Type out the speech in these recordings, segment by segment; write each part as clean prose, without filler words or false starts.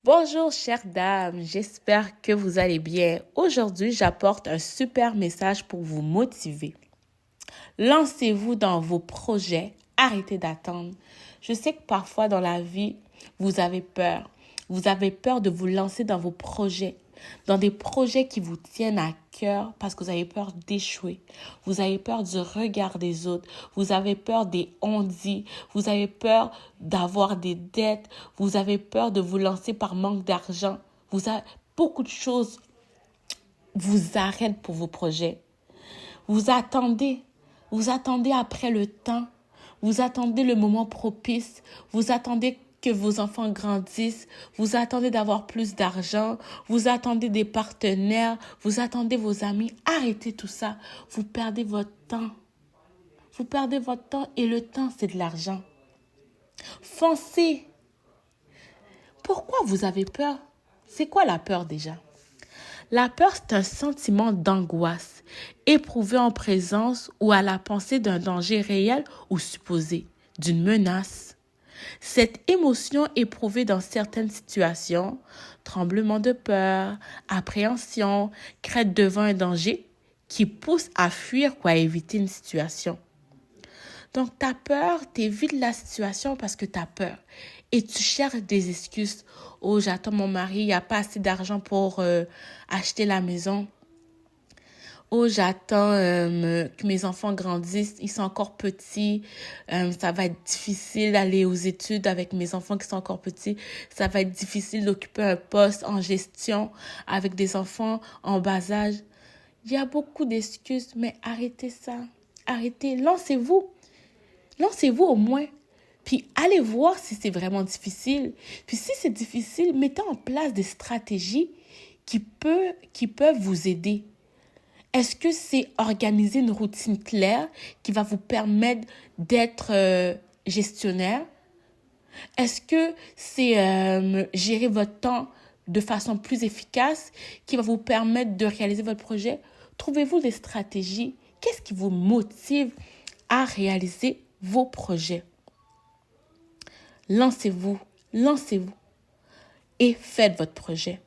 Bonjour chères dames, j'espère que vous allez bien. Aujourd'hui, j'apporte un super message pour vous motiver. Lancez-vous dans vos projets, arrêtez d'attendre. Je sais que parfois dans la vie, vous avez peur. Vous avez peur de vous lancer dans vos projets, dans des projets qui vous tiennent à cœur parce que vous avez peur d'échouer. Vous avez peur du regard des autres. Vous avez peur des on-dit. Vous avez peur d'avoir des dettes. Vous avez peur de vous lancer par manque d'argent. Beaucoup de choses vous arrêtent pour vos projets. Vous attendez. Vous attendez après le temps. Vous attendez le moment propice. Vous attendez que vos enfants grandissent. Vous attendez d'avoir plus d'argent. Vous attendez des partenaires. Vous attendez vos amis. Arrêtez tout ça. Vous perdez votre temps. Vous perdez votre temps et le temps, c'est de l'argent. Foncez. Pourquoi vous avez peur? C'est quoi la peur déjà? La peur, c'est un sentiment d'angoisse, éprouvé en présence ou à la pensée d'un danger réel ou supposé, d'une menace. Cette émotion éprouvée dans certaines situations, tremblement de peur, appréhension, crainte devant un danger, qui pousse à fuir ou à éviter une situation. Donc, tu as peur, tu évites la situation parce que tu as peur. Et tu cherches des excuses. Oh, j'attends mon mari, il n'y a pas assez d'argent pour acheter la maison. Oh, j'attends que mes enfants grandissent, ils sont encore petits. Ça va être difficile d'aller aux études avec mes enfants qui sont encore petits. Ça va être difficile d'occuper un poste en gestion avec des enfants en bas âge. Il y a beaucoup d'excuses, mais arrêtez ça. Arrêtez, lancez-vous. Lancez-vous au moins. Puis allez voir si c'est vraiment difficile. Puis si c'est difficile, mettez en place des stratégies qui peuvent vous aider. Est-ce que c'est organiser une routine claire qui va vous permettre d'être gestionnaire? Est-ce que c'est gérer votre temps de façon plus efficace qui va vous permettre de réaliser votre projet? Trouvez-vous des stratégies. Qu'est-ce qui vous motive à réaliser vos projets? Lancez-vous et faites votre projet.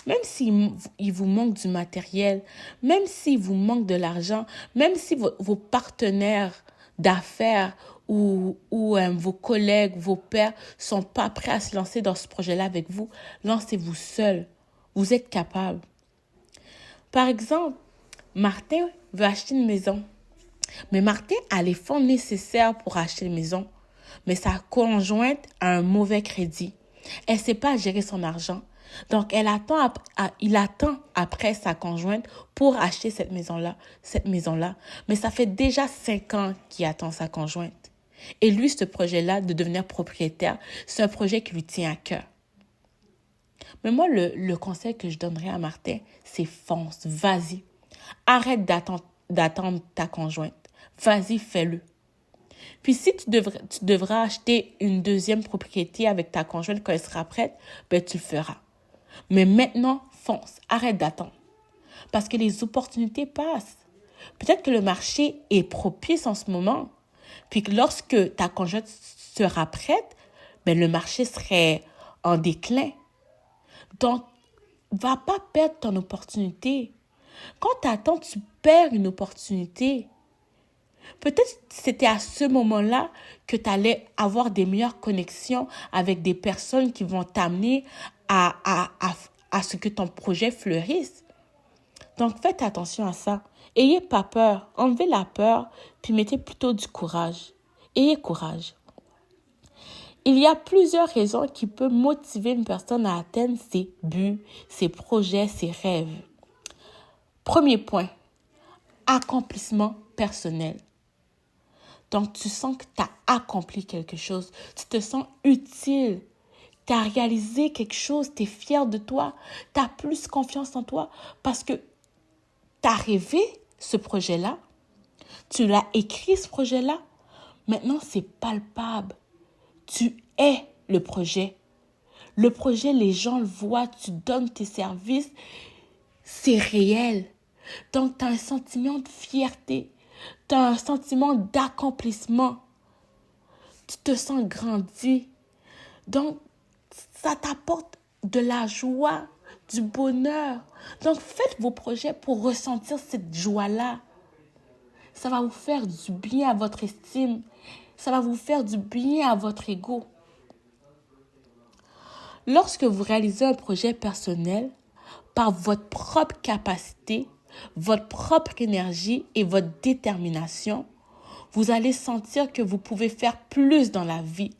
Même s'il vous manque du matériel, même s'il vous manque de l'argent, même si vos partenaires d'affaires ou vos collègues, vos pairs sont pas prêts à se lancer dans ce projet-là avec vous, lancez-vous seul. Vous êtes capable. Par exemple, Martin veut acheter une maison. Mais Martin a les fonds nécessaires pour acheter une maison. Mais sa conjointe a un mauvais crédit. Elle ne sait pas gérer son argent. Donc, il attend après sa conjointe pour acheter cette maison-là. Mais ça fait déjà 5 ans qu'il attend sa conjointe. Et lui, ce projet-là de devenir propriétaire, c'est un projet qui lui tient à cœur. Mais moi, le conseil que je donnerais à Martin, c'est fonce, vas-y. Arrête d'attendre ta conjointe. Vas-y, fais-le. Puis si tu devras acheter une deuxième propriété avec ta conjointe quand elle sera prête, ben tu le feras. Mais maintenant, fonce, arrête d'attendre. Parce que les opportunités passent. Peut-être que le marché est propice en ce moment. Puis que lorsque ta conjointe sera prête, ben le marché serait en déclin. Donc, va pas perdre ton opportunité. Quand tu attends, tu perds une opportunité. Peut-être que c'était à ce moment-là que tu allais avoir des meilleures connexions avec des personnes qui vont t'amener à ce que ton projet fleurisse. Donc, faites attention à ça. Ayez pas peur. Enlevez la peur, puis mettez plutôt du courage. Ayez courage. Il y a plusieurs raisons qui peuvent motiver une personne à atteindre ses buts, ses projets, ses rêves. Premier point, accomplissement personnel. Donc, tu sens que tu as accompli quelque chose. Tu te sens utile. Tu as réalisé quelque chose. Tu es fier de toi. Tu as plus confiance en toi parce que tu as rêvé ce projet-là. Tu l'as écrit, ce projet-là. Maintenant, c'est palpable. Tu es le projet. Le projet, les gens le voient. Tu donnes tes services. C'est réel. Donc, tu as un sentiment de fierté. Tu as un sentiment d'accomplissement. Tu te sens grandi. Donc, ça t'apporte de la joie, du bonheur. Donc, faites vos projets pour ressentir cette joie-là. Ça va vous faire du bien à votre estime. Ça va vous faire du bien à votre ego. Lorsque vous réalisez un projet personnel, par votre propre capacité, votre propre énergie et votre détermination, vous allez sentir que vous pouvez faire plus dans la vie.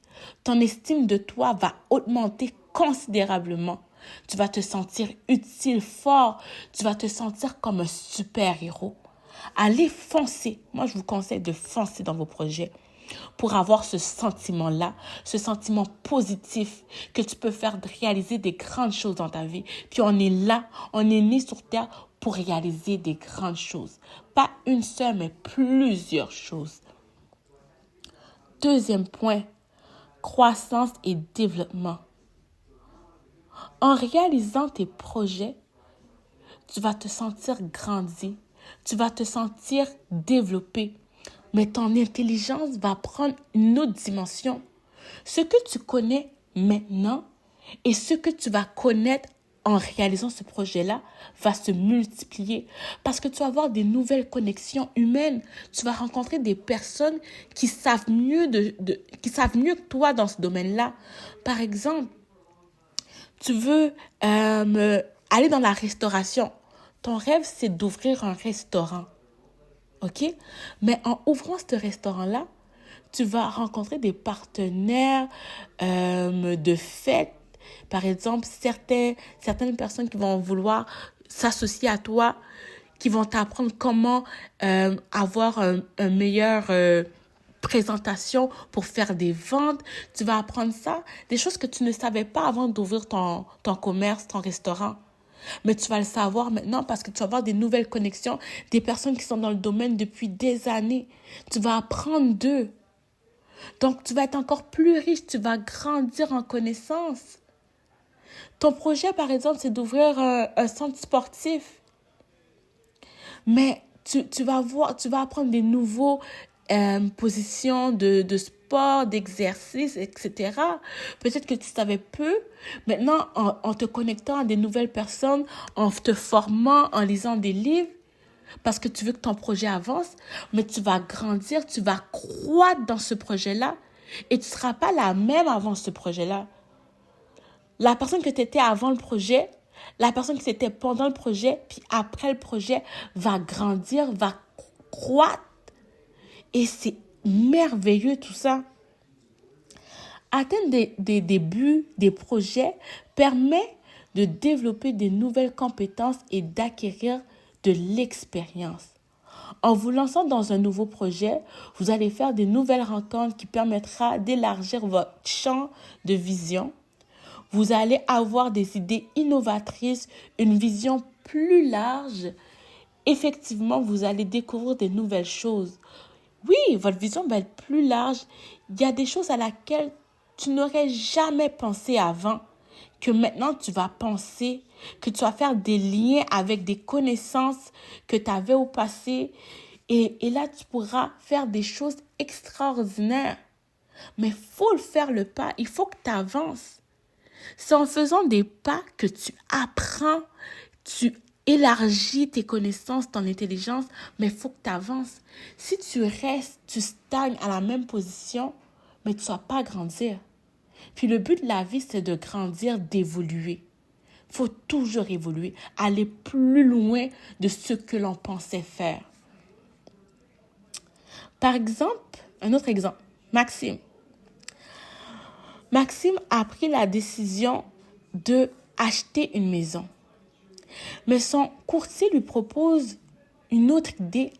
Ton estime de toi va augmenter considérablement. Tu vas te sentir utile, fort. Tu vas te sentir comme un super-héros. Allez foncer. Moi, je vous conseille de foncer dans vos projets pour avoir ce sentiment-là, ce sentiment positif que tu peux faire de réaliser des grandes choses dans ta vie. Puis on est là, on est né sur Terre pour réaliser des grandes choses. Pas une seule, mais plusieurs choses. Deuxième point, croissance et développement. En réalisant tes projets, tu vas te sentir grandi, tu vas te sentir développé, mais ton intelligence va prendre une autre dimension. Ce que tu connais maintenant et ce que tu vas connaître en réalisant ce projet-là va se multiplier parce que tu vas avoir des nouvelles connexions humaines. Tu vas rencontrer des personnes qui savent mieux que toi dans ce domaine-là. Par exemple, tu veux aller dans la restauration. Ton rêve, c'est d'ouvrir un restaurant. OK? Mais en ouvrant ce restaurant-là, tu vas rencontrer des partenaires de fête. Par exemple, certaines personnes qui vont vouloir s'associer à toi, qui vont t'apprendre comment avoir un meilleur présentation pour faire des ventes. Tu vas apprendre ça, des choses que tu ne savais pas avant d'ouvrir ton commerce, ton restaurant. Mais tu vas le savoir maintenant parce que tu vas avoir des nouvelles connexions, des personnes qui sont dans le domaine depuis des années. Tu vas apprendre d'eux. Donc, tu vas être encore plus riche, tu vas grandir en connaissances. Ton projet, par exemple, c'est d'ouvrir un centre sportif. Mais tu vas apprendre des nouveaux positions de sport, d'exercice, etc. Peut-être que tu savais peu. Maintenant, en te connectant à des nouvelles personnes, en te formant, en lisant des livres, parce que tu veux que ton projet avance, mais tu vas grandir, tu vas croître dans ce projet-là et tu ne seras pas la même avant ce projet-là. La personne que tu étais avant le projet, la personne qui était pendant le projet, puis après le projet, va grandir, va croître. Et c'est merveilleux tout ça. Atteindre des buts, des projets, permet de développer des nouvelles compétences et d'acquérir de l'expérience. En vous lançant dans un nouveau projet, vous allez faire des nouvelles rencontres qui permettra d'élargir votre champ de vision. Vous allez avoir des idées innovatrices, une vision plus large. Effectivement, vous allez découvrir des nouvelles choses. Oui, votre vision va être plus large. Il y a des choses à laquelle tu n'aurais jamais pensé avant, que maintenant tu vas penser, que tu vas faire des liens avec des connaissances que tu avais au passé. Et là, tu pourras faire des choses extraordinaires. Mais il faut le faire le pas, il faut que tu avances. C'est en faisant des pas que tu apprends, tu élargis tes connaissances, ton intelligence, mais il faut que tu avances. Si tu restes, tu stagnes à la même position, mais tu ne vas pas grandir. Puis le but de la vie, c'est de grandir, d'évoluer. Il faut toujours évoluer, aller plus loin de ce que l'on pensait faire. Par exemple, un autre exemple, Maxime. Maxime a pris la décision d'acheter une maison. Mais son courtier lui propose une autre idée,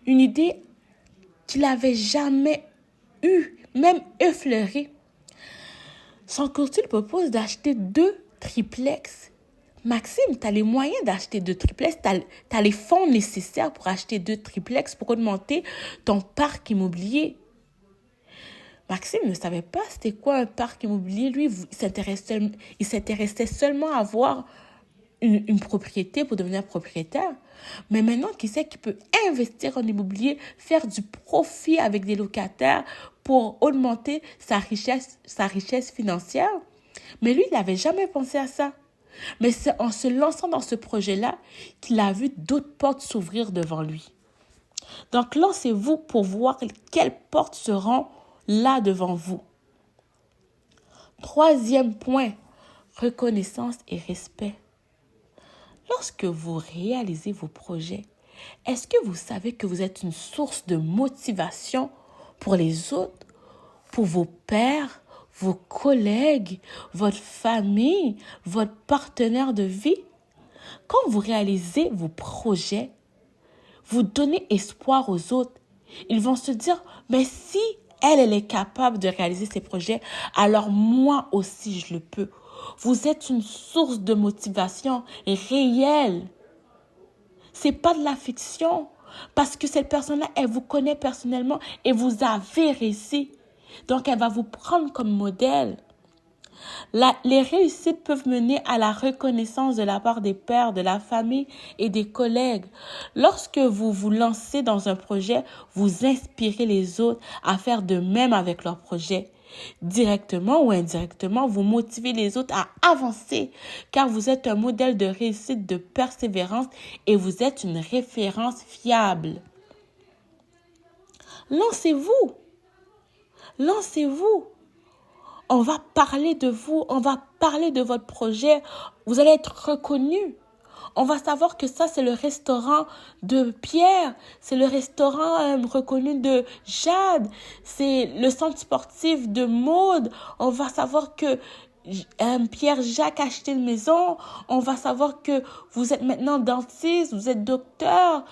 une idée qu'il n'avait jamais eue, même effleurée. Son courtier lui propose d'acheter 2 triplex. Maxime, tu as les moyens d'acheter 2 triplex, tu as les fonds nécessaires pour acheter 2 triplex pour augmenter ton parc immobilier. Maxime ne savait pas c'était quoi un parc immobilier. Lui, il s'intéressait seulement à avoir une propriété pour devenir propriétaire. Mais maintenant qu'il sait qu'il peut investir en immobilier, faire du profit avec des locataires pour augmenter sa richesse financière, Mais lui, il n'avait jamais pensé à ça. Mais c'est en se lançant dans ce projet-là qu'il a vu d'autres portes s'ouvrir devant lui. Donc, lancez-vous pour voir quelles portes seront là devant vous. Troisième point, reconnaissance et respect. Lorsque vous réalisez vos projets, est-ce que vous savez que vous êtes une source de motivation pour les autres, pour vos pairs, vos collègues, votre famille, votre partenaire de vie? Quand vous réalisez vos projets, vous donnez espoir aux autres. Ils vont se dire, mais si elle est capable de réaliser ses projets, alors moi aussi je le peux. Vous êtes une source de motivation réelle. C'est pas de la fiction. Parce que cette personne-là, elle vous connaît personnellement et vous avez réussi. Donc, elle va vous prendre comme modèle. Les réussites peuvent mener à la reconnaissance de la part des pairs, de la famille et des collègues. Lorsque vous vous lancez dans un projet, vous inspirez les autres à faire de même avec leur projet. Directement ou indirectement, vous motivez les autres à avancer car vous êtes un modèle de réussite, de persévérance et vous êtes une référence fiable. Lancez-vous! Lancez-vous! On va parler de vous, on va parler de votre projet. Vous allez être reconnu. On va savoir que ça, c'est le restaurant de Pierre. C'est le restaurant reconnu de Jade. C'est le centre sportif de Maude. On va savoir que Pierre-Jacques a acheté une maison. On va savoir que vous êtes maintenant dentiste, vous êtes docteur.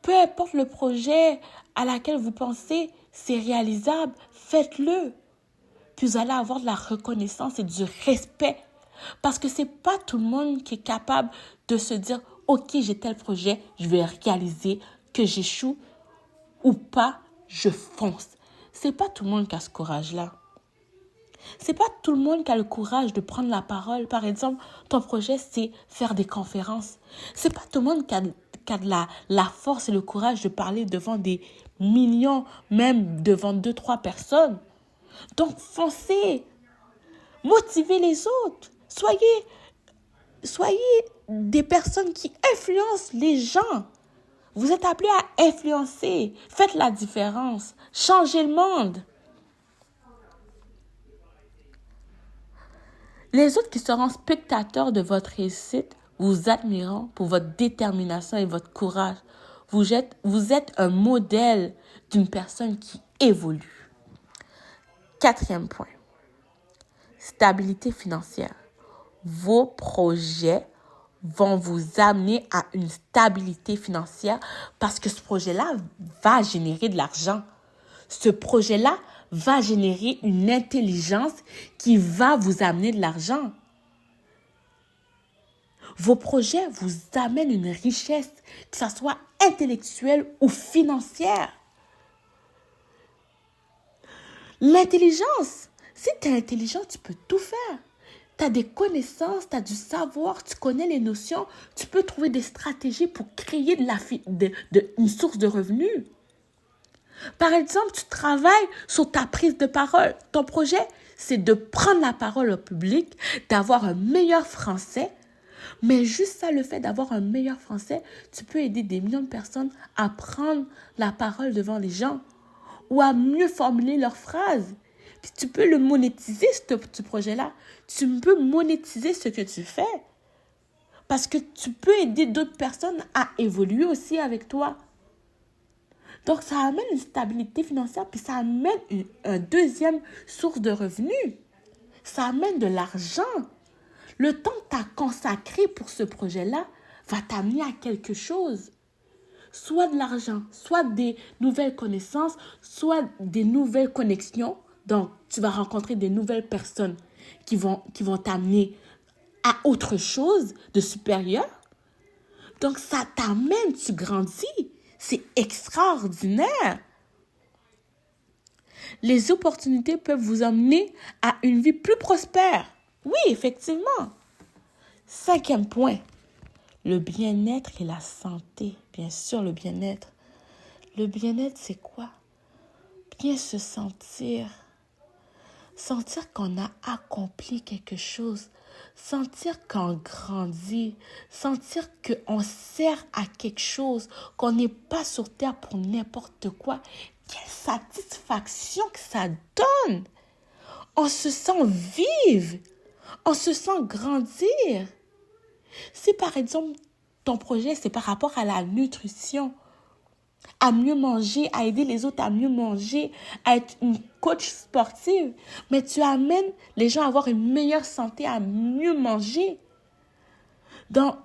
Peu importe le projet à laquelle vous pensez, c'est réalisable. Faites-le. Puis vous allez avoir de la reconnaissance et du respect. Parce que c'est pas tout le monde qui est capable de se dire « Ok, j'ai tel projet, je vais réaliser, que j'échoue ou pas, je fonce. » C'est pas tout le monde qui a ce courage-là. C'est pas tout le monde qui a le courage de prendre la parole. Par exemple, ton projet, c'est faire des conférences. C'est pas tout le monde qui a de la force et le courage de parler devant des millions, même devant 2-3 personnes. Donc, foncez, motivez les autres, soyez des personnes qui influencent les gens. Vous êtes appelés à influencer, faites la différence, changez le monde. Les autres qui seront spectateurs de votre réussite vous admireront pour votre détermination et votre courage. Vous êtes un modèle d'une personne qui évolue. Quatrième point. Stabilité financière. Vos projets vont vous amener à une stabilité financière parce que ce projet-là va générer de l'argent. Ce projet-là va générer une intelligence qui va vous amener de l'argent. Vos projets vous amènent une richesse, que ce soit intellectuelle ou financière. L'intelligence. Si tu es intelligent, tu peux tout faire. Tu as des connaissances, tu as du savoir, tu connais les notions, tu peux trouver des stratégies pour créer une source de revenus. Par exemple, tu travailles sur ta prise de parole. Ton projet, c'est de prendre la parole au public, d'avoir un meilleur français. Mais juste ça, le fait d'avoir un meilleur français, tu peux aider des millions de personnes à prendre la parole devant les gens ou à mieux formuler leurs phrases. Puis tu peux le monétiser, ce projet-là. Tu peux monétiser ce que tu fais. Parce que tu peux aider d'autres personnes à évoluer aussi avec toi. Donc, ça amène une stabilité financière, puis ça amène une deuxième source de revenus. Ça amène de l'argent. Le temps que tu as consacré pour ce projet-là va t'amener à quelque chose. Soit de l'argent, soit des nouvelles connaissances, soit des nouvelles connexions. Donc, tu vas rencontrer des nouvelles personnes qui vont t'amener à autre chose de supérieur. Donc, ça t'amène, tu grandis. C'est extraordinaire. Les opportunités peuvent vous amener à une vie plus prospère. Oui, effectivement. Cinquième point, le bien-être et la santé. Bien sûr, le bien-être. Le bien-être, c'est quoi? Bien se sentir. sentir qu'on a accompli quelque chose, sentir qu'on grandit, sentir qu'on sert à quelque chose, qu'on n'est pas sur terre pour n'importe quoi. Quelle satisfaction que ça donne! On se sent vivre, on se sent grandir. Si par exemple, ton projet, c'est par rapport à la nutrition, à mieux manger, à aider les autres à mieux manger, à être une coach sportive, mais tu amènes les gens à avoir une meilleure santé, à mieux manger. Dans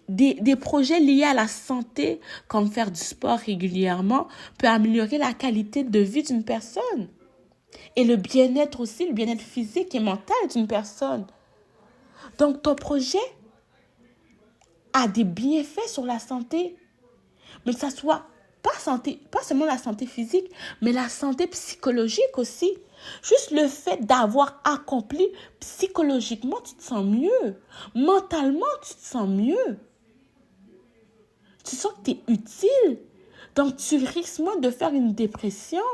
des projets liés à la santé, comme faire du sport régulièrement, peut améliorer la qualité de vie d'une personne. Et le bien-être aussi, le bien-être physique et mental d'une personne. Donc, ton projet a des bienfaits sur la santé, mais que ça soit pas seulement la santé physique, mais la santé psychologique aussi. Juste le fait d'avoir accompli psychologiquement, tu te sens mieux. Mentalement, tu te sens mieux. Tu sens que tu es utile. Donc, tu risques moins de faire une dépression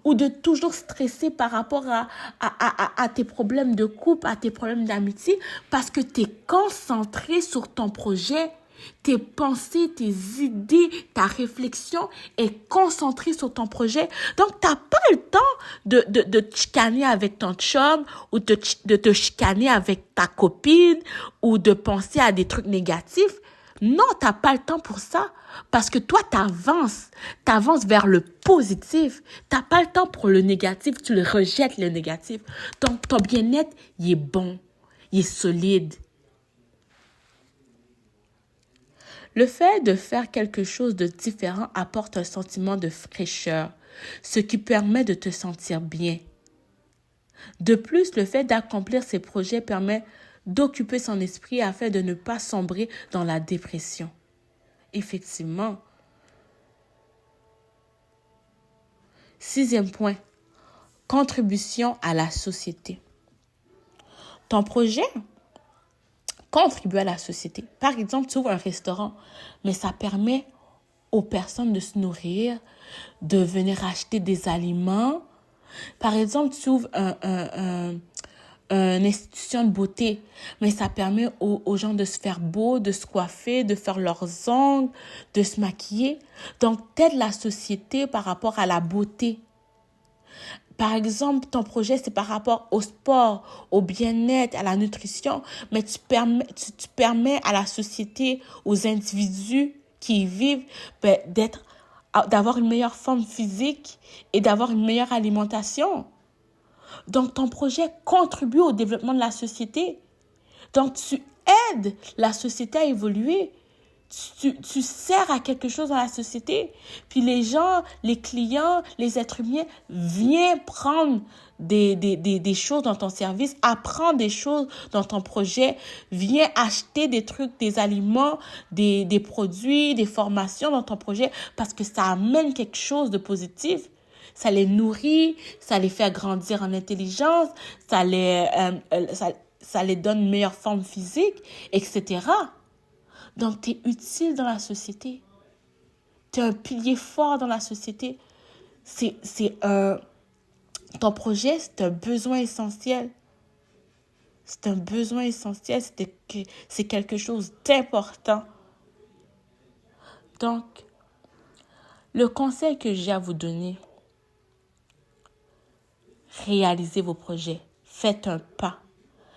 ou de toujours stresser par rapport à tes problèmes de couple, à tes problèmes d'amitié, parce que tu es concentré sur ton projet. Tes pensées, tes idées, ta réflexion est concentrée sur ton projet. Donc, tu n'as pas le temps de te chicaner avec ton chum ou de te chicaner avec ta copine ou de penser à des trucs négatifs. Non, tu n'as pas le temps pour ça. Parce que toi, tu avances vers le positif. Tu n'as pas le temps pour le négatif, tu le rejettes le négatif. Donc, ton bien-être, il est bon, il est solide. Le fait de faire quelque chose de différent apporte un sentiment de fraîcheur, ce qui permet de te sentir bien. De plus, le fait d'accomplir ces projets permet d'occuper son esprit afin de ne pas sombrer dans la dépression. Effectivement. 6e point, contribution à la société. Ton projet contribue à la société. Par exemple, tu ouvres un restaurant, mais ça permet aux personnes de se nourrir, de venir acheter des aliments. Par exemple, tu ouvres une institution de beauté, mais ça permet aux gens de se faire beau, de se coiffer, de faire leurs ongles, de se maquiller. Donc, t'aides la société par rapport à la beauté. Par exemple, ton projet, c'est par rapport au sport, au bien-être, à la nutrition, mais tu permets à la société, aux individus qui y vivent, d'avoir une meilleure forme physique et d'avoir une meilleure alimentation. Donc, ton projet contribue au développement de la société. Donc, tu aides la société à évoluer. Tu sers à quelque chose dans la société. Puis les gens, les clients, les êtres humains viennent prendre des choses dans ton service, apprendre des choses dans ton projet, viennent acheter des trucs, des aliments, des produits, des formations dans ton projet parce que ça amène quelque chose de positif. Ça les nourrit, ça les fait grandir en intelligence, ça les donne une meilleure forme physique, etc. Donc, tu es utile dans la société. Tu es un pilier fort dans la société. Ton projet, c'est un besoin essentiel. C'est un besoin essentiel. C'est quelque chose d'important. Donc, le conseil que j'ai à vous donner, réalisez vos projets. Faites un pas.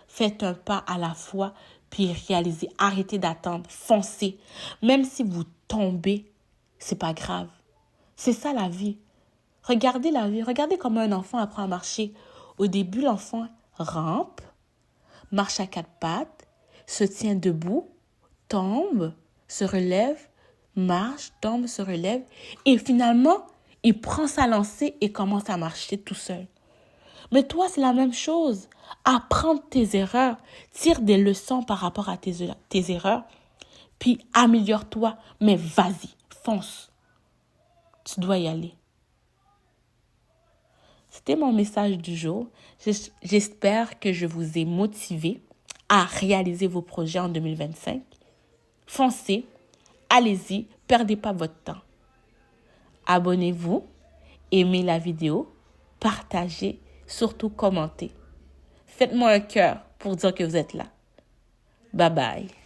Faites un pas à la fois, puis réalisez. Arrêtez d'attendre. Foncez. Même si vous tombez, c'est pas grave. C'est ça la vie. Regardez la vie. Regardez comment un enfant apprend à marcher. Au début, l'enfant rampe, marche à 4 pattes, se tient debout, tombe, se relève, marche, tombe, se relève. Et finalement, il prend sa lancée et commence à marcher tout seul. Mais toi, c'est la même chose. Apprends tes erreurs. Tire des leçons par rapport à tes erreurs. Puis améliore-toi. Mais vas-y, fonce. Tu dois y aller. C'était mon message du jour. J'espère que je vous ai motivé à réaliser vos projets en 2025. Foncez, allez-y, perdez pas votre temps. Abonnez-vous, aimez la vidéo, partagez, surtout commentez. Faites-moi un cœur pour dire que vous êtes là. Bye bye.